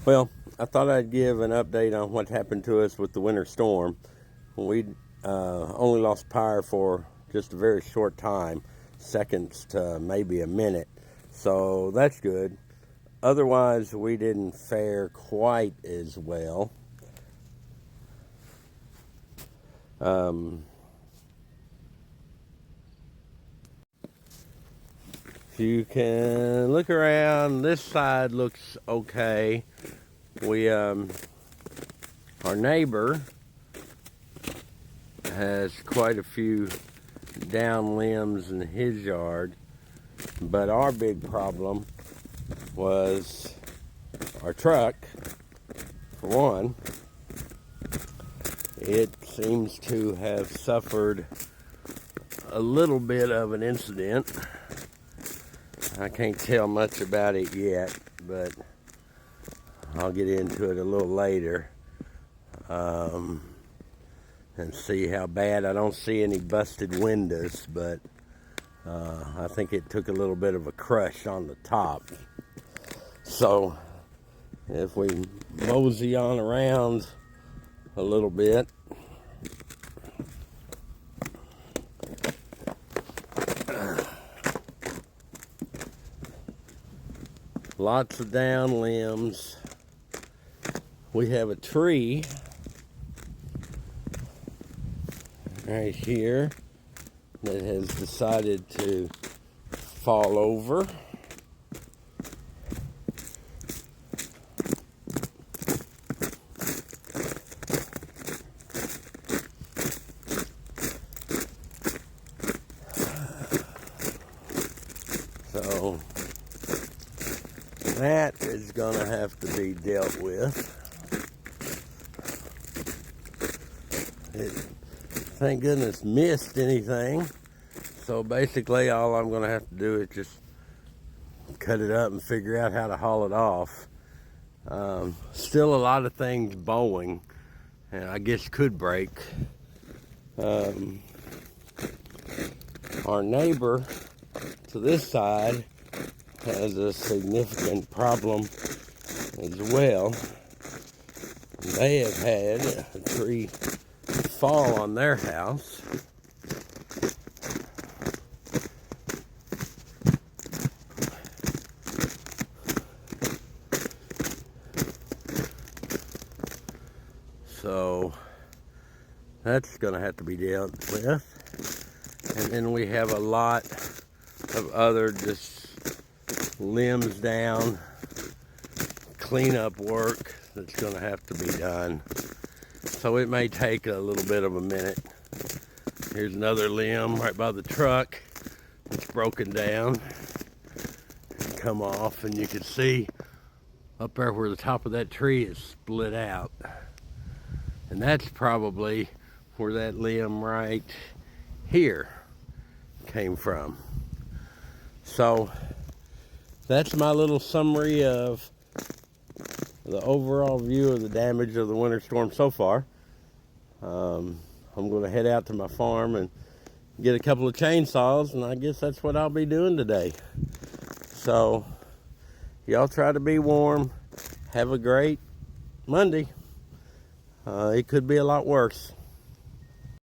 Well, I thought I'd give an update on what happened to us with the winter storm. We only lost power for just a very short time, seconds to maybe a minute. So that's good. Otherwise, we didn't fare quite as well. If you can look around, this side looks okay. Our neighbor has quite a few down limbs in his yard, but our big problem was our truck. For one, it seems to have suffered a little bit of an incident. I can't tell much about it yet, but I'll get into it a little later and see how bad. I don't see any busted windows, but I think it took a little bit of a crush on the top. So if we mosey on around a little bit, lots of down limbs. We have a tree right here that has decided to fall over. So that is going to have to be dealt with. It, thank goodness, missed anything. So basically all I'm going to have to do is just cut it up and figure out how to haul it off. Still a lot of things bowing, and I guess could break. Our neighbor to this side has a significant problem as well. They have had a tree fall on their house. So that's going to have to be dealt with. And then we have a lot of other just limbs down, cleanup work that's going to have to be done. So it may take a little bit of a minute. Here's another limb right by the truck. It's broken down and come off, and you can see up there where the top of that tree is split out. And that's probably where that limb right here came from. So that's my little summary of the overall view of the damage of the winter storm so far. I'm going to head out to my farm and get a couple of chainsaws, and I guess that's what I'll be doing today. So y'all try to be warm. Have a great Monday. It could be a lot worse.